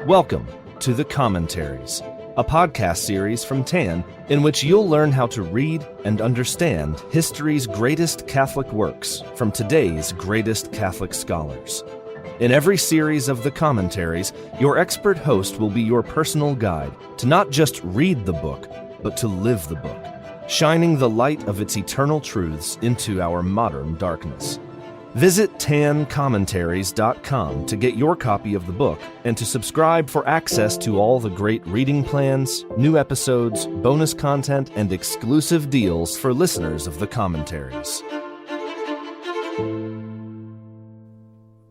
Welcome to The Commentaries, a podcast series from TAN in which you'll learn how to read and understand history's greatest Catholic works from today's greatest Catholic scholars. In every series of The Commentaries, your expert host will be your personal guide to not just read the book, but to live the book, shining the light of its eternal truths into our modern darkness. Visit tancommentaries.com to get your copy of the book and to subscribe for access to all the great reading plans, new episodes, bonus content, and exclusive deals for listeners of the commentaries.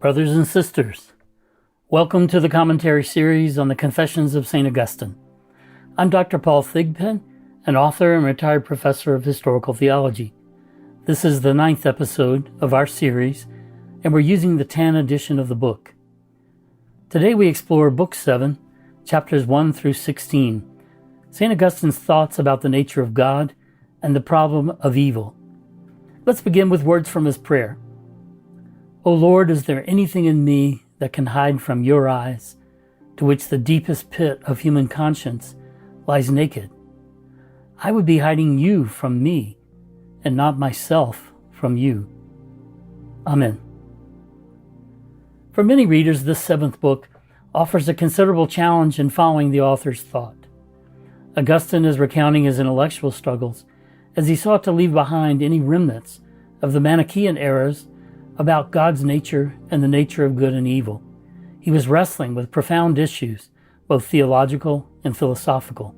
Brothers and sisters, welcome to the commentary series on the Confessions of St. Augustine. I'm Dr. Paul Thigpen, an author and retired professor of historical theology. This is the 9th episode of our series, and we're using the TAN edition of the book. Today we explore Book 7, chapters 1 through 16, St. Augustine's thoughts about the nature of God and the problem of evil. Let's begin with words from his prayer. O Lord, is there anything in me that can hide from your eyes, to which the deepest pit of human conscience lies naked? I would be hiding you from me, and not myself from you. Amen. For many readers, this 7th book offers a considerable challenge in following the author's thought. Augustine is recounting his intellectual struggles as he sought to leave behind any remnants of the Manichaean errors about God's nature and the nature of good and evil. He was wrestling with profound issues, both theological and philosophical.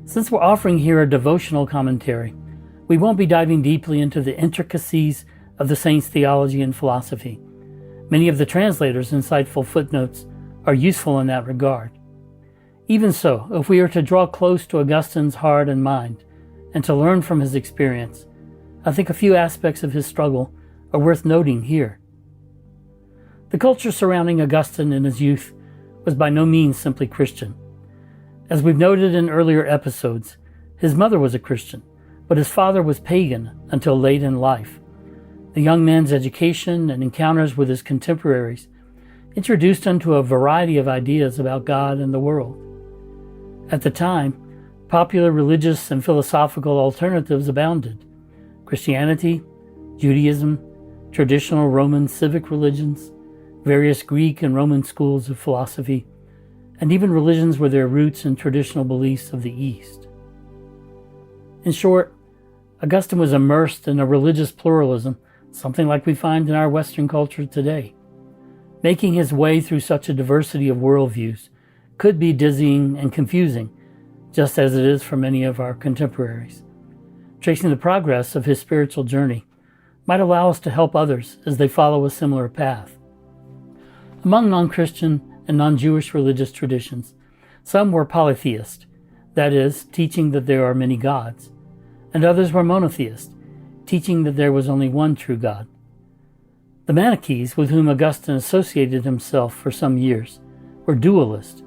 Since we're offering here a devotional commentary, we won't be diving deeply into the intricacies of the saint's theology and philosophy. Many of the translator's insightful footnotes are useful in that regard. Even so, if we are to draw close to Augustine's heart and mind, and to learn from his experience, I think a few aspects of his struggle are worth noting here. The culture surrounding Augustine in his youth was by no means simply Christian. As we've noted in earlier episodes, his mother was a Christian, but his father was pagan until late in life. The young man's education and encounters with his contemporaries introduced him to a variety of ideas about God and the world. At the time, popular religious and philosophical alternatives abounded: Christianity, Judaism, traditional Roman civic religions, various Greek and Roman schools of philosophy, and even religions with their roots in traditional beliefs of the East. In short, Augustine was immersed in a religious pluralism, something like we find in our Western culture today. Making his way through such a diversity of worldviews could be dizzying and confusing, just as it is for many of our contemporaries. Tracing the progress of his spiritual journey might allow us to help others as they follow a similar path. Among non-Christian and non-Jewish religious traditions, some were polytheist, that is, teaching that there are many gods, and others were monotheist, teaching that there was only one true God. The Manichaeans, with whom Augustine associated himself for some years, were dualist,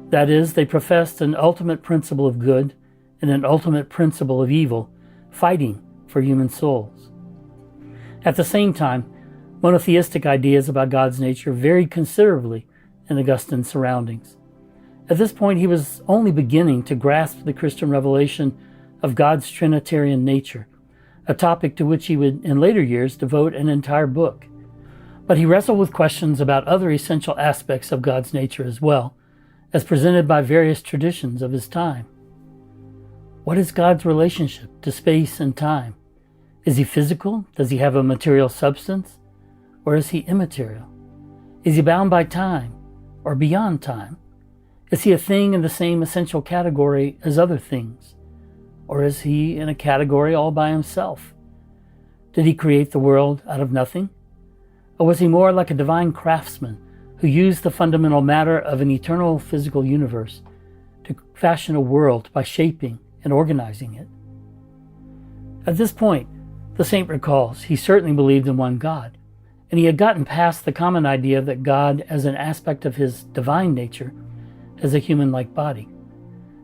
that is, they professed an ultimate principle of good and an ultimate principle of evil, fighting for human souls. At the same time, monotheistic ideas about God's nature varied considerably in Augustine's surroundings. At this point, he was only beginning to grasp the Christian revelation of God's Trinitarian nature, a topic to which he would in later years devote an entire book. But he wrestled with questions about other essential aspects of God's nature as well, as presented by various traditions of his time. What is God's relationship to space and time? Is he physical? Does he have a material substance? Or is he immaterial? Is he bound by time or beyond time? Is he a thing in the same essential category as other things? Or is he in a category all by himself? Did he create the world out of nothing? Or was he more like a divine craftsman who used the fundamental matter of an eternal physical universe to fashion a world by shaping and organizing it? At this point, the saint recalls he certainly believed in one God, and he had gotten past the common idea that God, as an aspect of his divine nature, has a human-like body.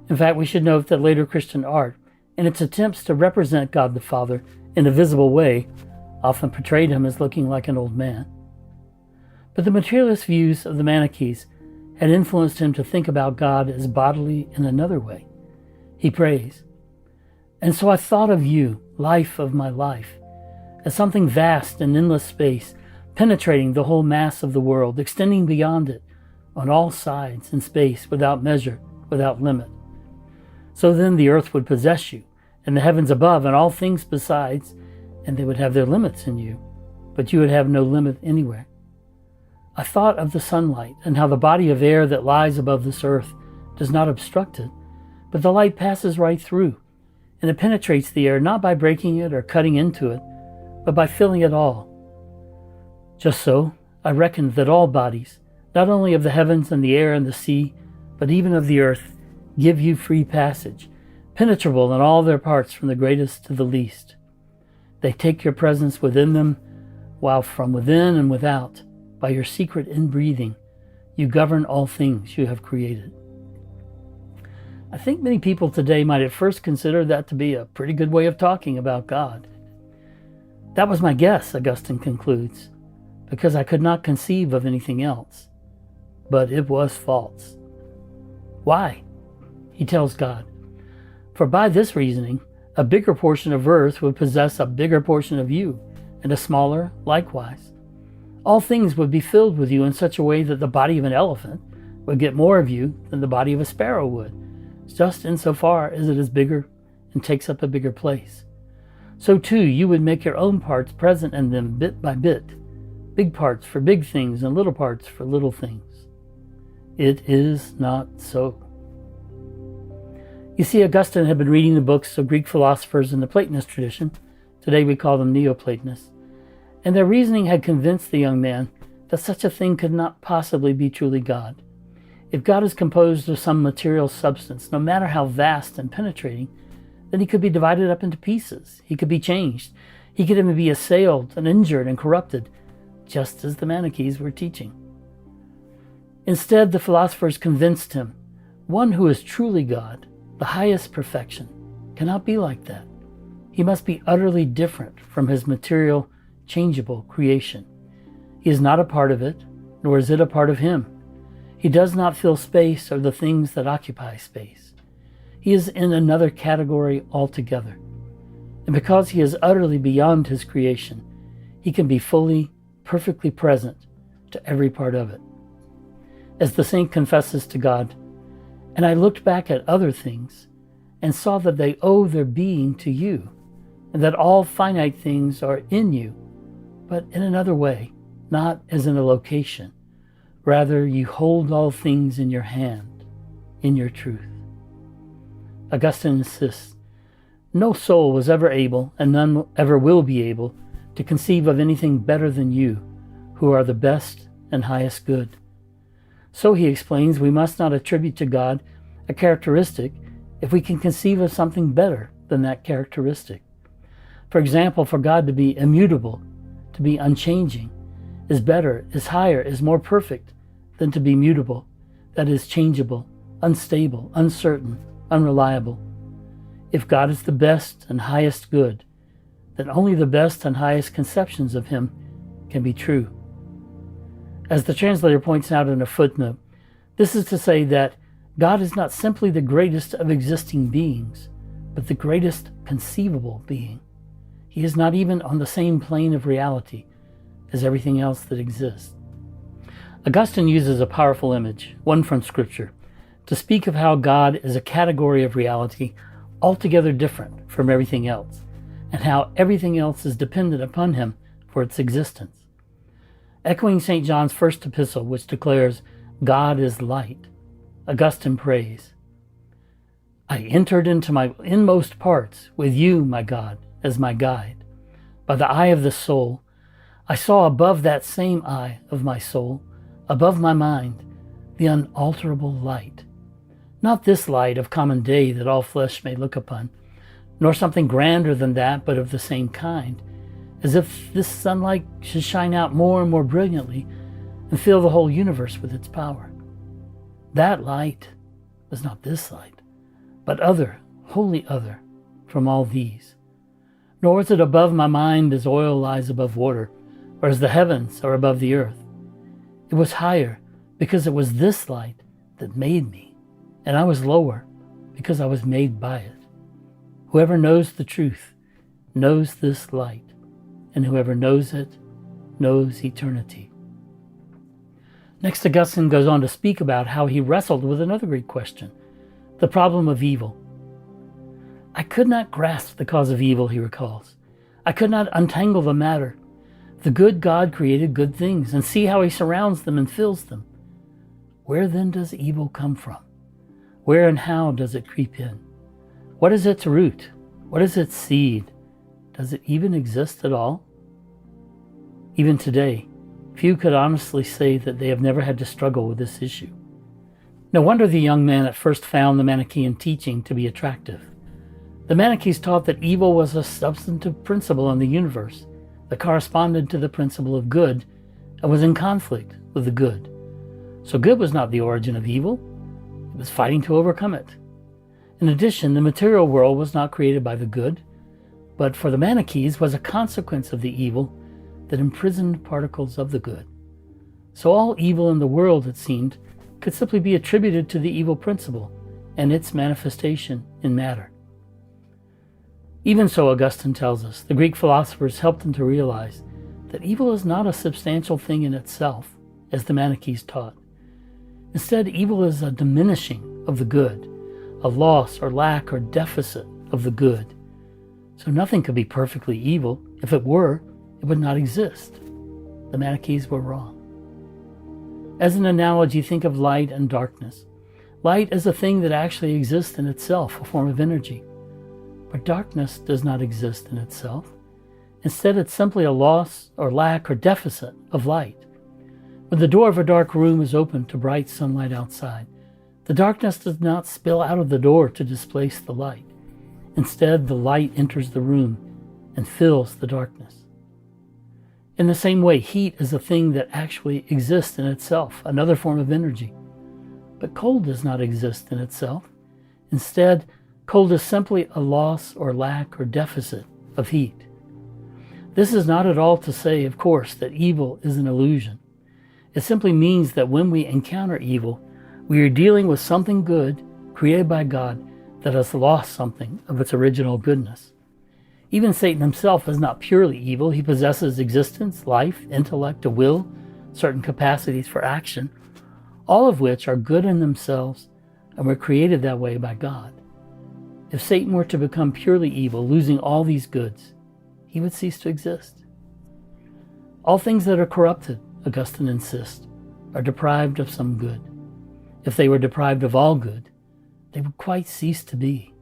In fact, we should note that later Christian art, in its attempts to represent God the Father in a visible way, often portrayed him as looking like an old man. But the materialist views of the Manichaeans had influenced him to think about God as bodily in another way. He prays, "And so I thought of you, life of my life, as something vast in endless space, penetrating the whole mass of the world, extending beyond it, on all sides in space, without measure, without limit. So then the earth would possess you, and the heavens above, and all things besides, and they would have their limits in you, but you would have no limit anywhere. I thought of the sunlight, and how the body of air that lies above this earth does not obstruct it, but the light passes right through, and it penetrates the air not by breaking it or cutting into it, but by filling it all. Just so, I reckoned that all bodies, not only of the heavens and the air and the sea, but even of the earth, give you free passage, penetrable in all their parts from the greatest to the least. They take your presence within them, while from within and without, by your secret inbreathing, you govern all things you have created." I think many people today might at first consider that to be a pretty good way of talking about God. That was my guess, Augustine concludes, because I could not conceive of anything else. But it was false. Why? He tells God, "For by this reasoning, a bigger portion of earth would possess a bigger portion of you, and a smaller likewise. All things would be filled with you in such a way that the body of an elephant would get more of you than the body of a sparrow would, just insofar as it is bigger and takes up a bigger place. So too you would make your own parts present in them bit by bit, big parts for big things and little parts for little things. It is not so." You see, Augustine had been reading the books of Greek philosophers in the Platonist tradition, today we call them Neoplatonists, and their reasoning had convinced the young man that such a thing could not possibly be truly God. If God is composed of some material substance, no matter how vast and penetrating, then he could be divided up into pieces. He could be changed. He could even be assailed and injured and corrupted, just as the Manichees were teaching. Instead, the philosophers convinced him, one who is truly God, the highest perfection, cannot be like that. He must be utterly different from his material, changeable creation. He is not a part of it, nor is it a part of him. He does not fill space or the things that occupy space. He is in another category altogether. And because he is utterly beyond his creation, he can be fully, perfectly present to every part of it. As the saint confesses to God, "And I looked back at other things and saw that they owe their being to you, and that all finite things are in you, but in another way, not as in a location. Rather, you hold all things in your hand, in your truth." Augustine insists, "No soul was ever able, and none ever will be able, to conceive of anything better than you, who are the best and highest good. So, he explains, we must not attribute to God a characteristic if we can conceive of something better than that characteristic. For example, for God to be immutable, to be unchanging, is better, is higher, is more perfect than to be mutable, that is changeable, unstable, uncertain, unreliable. If God is the best and highest good, then only the best and highest conceptions of him can be true." As the translator points out in a footnote, this is to say that God is not simply the greatest of existing beings, but the greatest conceivable being. He is not even on the same plane of reality as everything else that exists. Augustine uses a powerful image, one from Scripture, to speak of how God is a category of reality altogether different from everything else, and how everything else is dependent upon him for its existence. Echoing St. John's first epistle, which declares, "God is light," Augustine prays, "I entered into my inmost parts with you, my God, as my guide. By the eye of the soul, I saw above that same eye of my soul, above my mind, the unalterable light. Not this light of common day that all flesh may look upon, nor something grander than that, but of the same kind, as if this sunlight should shine out more and more brilliantly and fill the whole universe with its power. That light was not this light, but other, wholly other, from all these. Nor was it above my mind as oil lies above water, or as the heavens are above the earth. It was higher, because it was this light that made me, and I was lower because I was made by it. Whoever knows the truth knows this light, and whoever knows it knows eternity. Next, Augustine goes on to speak about how he wrestled with another great question, the problem of evil. I could not grasp the cause of evil, he recalls. I could not untangle the matter. The good God created good things, and see how he surrounds them and fills them. Where then does evil come from? Where and how does it creep in? What is its root? What is its seed? Does it even exist at all? Even today, few could honestly say that they have never had to struggle with this issue. No wonder the young man at first found the Manichaean teaching to be attractive. The Manichaeans taught that evil was a substantive principle in the universe that corresponded to the principle of good and was in conflict with the good. So good was not the origin of evil, it was fighting to overcome it. In addition, the material world was not created by the good, but for the Manichaeans was a consequence of the evil that imprisoned particles of the good. So all evil in the world, it seemed, could simply be attributed to the evil principle and its manifestation in matter. Even so, Augustine tells us, the Greek philosophers helped him to realize that evil is not a substantial thing in itself, as the Manichaeans taught. Instead, evil is a diminishing of the good, a loss or lack or deficit of the good. So nothing could be perfectly evil. If it were, it would not exist. The Manichaeans were wrong. As an analogy, think of light and darkness. Light is a thing that actually exists in itself, a form of energy. But darkness does not exist in itself. Instead, it's simply a loss or lack or deficit of light. When the door of a dark room is open to bright sunlight outside, the darkness does not spill out of the door to displace the light. Instead, the light enters the room and fills the darkness. In the same way, heat is a thing that actually exists in itself, another form of energy. But cold does not exist in itself. Instead, cold is simply a loss or lack or deficit of heat. This is not at all to say, of course, that evil is an illusion. It simply means that when we encounter evil, we are dealing with something good created by God that has lost something of its original goodness. Even Satan himself is not purely evil. He possesses existence, life, intellect, a will, certain capacities for action, all of which are good in themselves and were created that way by God. If Satan were to become purely evil, losing all these goods, he would cease to exist. All things that are corrupted, Augustine insists, are deprived of some good. If they were deprived of all good, they would quite cease to be.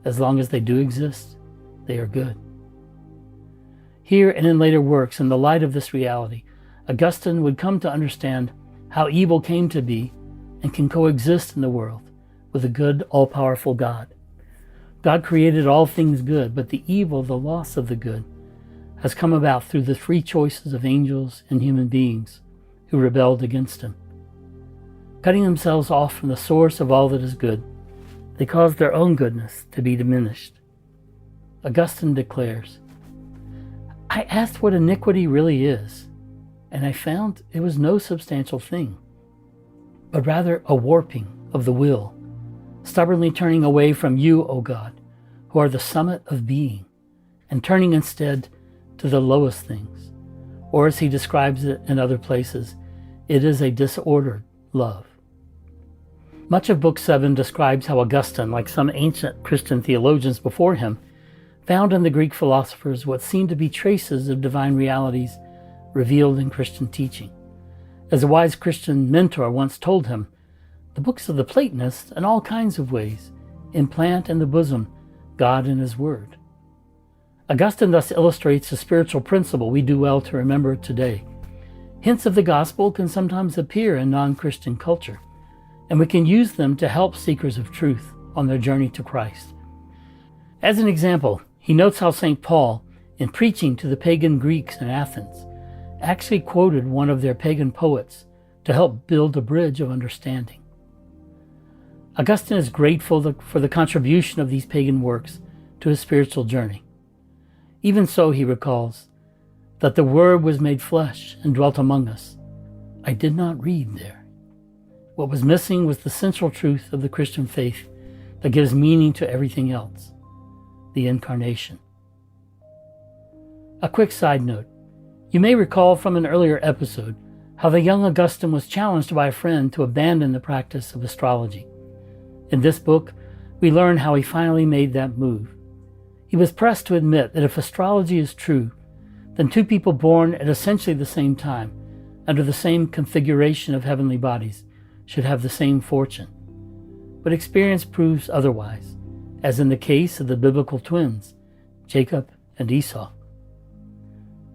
As long as they do exist, they are good. Here and in later works, in the light of this reality, Augustine would come to understand how evil came to be and can coexist in the world with a good, all-powerful God. God created all things good, but the evil, the loss of the good, has come about through the free choices of angels and human beings who rebelled against him. Cutting themselves off from the source of all that is good, they caused their own goodness to be diminished. Augustine declares, I asked what iniquity really is, and I found it was no substantial thing, but rather a warping of the will, stubbornly turning away from you, O God, who are the summit of being, and turning instead to the lowest things. Or as he describes it in other places, it is a disordered love. Much of Book 7 describes how Augustine, like some ancient Christian theologians before him, found in the Greek philosophers what seemed to be traces of divine realities revealed in Christian teaching. As a wise Christian mentor once told him, the books of the Platonists, in all kinds of ways, implant in the bosom God and His Word. Augustine thus illustrates a spiritual principle we do well to remember today. Hints of the gospel can sometimes appear in non-Christian culture, and we can use them to help seekers of truth on their journey to Christ. As an example, he notes how St. Paul, in preaching to the pagan Greeks in Athens, actually quoted one of their pagan poets to help build a bridge of understanding. Augustine is grateful for the contribution of these pagan works to his spiritual journey. Even so, he recalls, that the Word was made flesh and dwelt among us. I did not read there What was missing was the central truth of the Christian faith that gives meaning to everything else, the Incarnation. A quick side note. You may recall from an earlier episode how the young Augustine was challenged by a friend to abandon the practice of astrology. In this book, we learn how he finally made that move. He was pressed to admit that if astrology is true, then two people born at essentially the same time, under the same configuration of heavenly bodies, should have the same fortune. But experience proves otherwise, as in the case of the biblical twins, Jacob and Esau.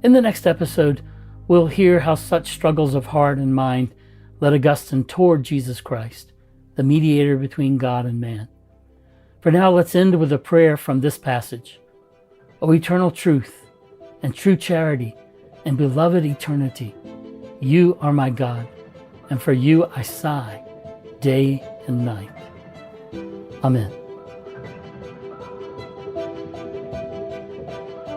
In the next episode, we'll hear how such struggles of heart and mind led Augustine toward Jesus Christ, the mediator between God and man. For now, let's end with a prayer from this passage. O eternal truth, and true charity, and beloved eternity, you are my God, and for you I sigh, day and night. Amen.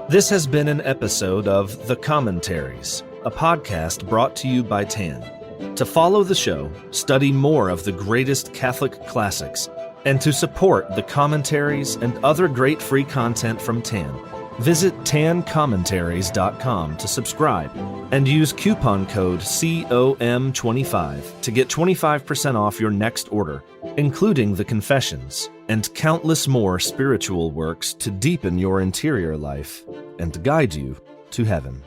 This has been an episode of The Commentaries, a podcast brought to you by TAN. To follow the show, study more of the greatest Catholic classics, and to support the commentaries and other great free content from TAN, visit tancommentaries.com to subscribe and use coupon code COM25 to get 25% off your next order, including the Confessions and countless more spiritual works to deepen your interior life and guide you to heaven.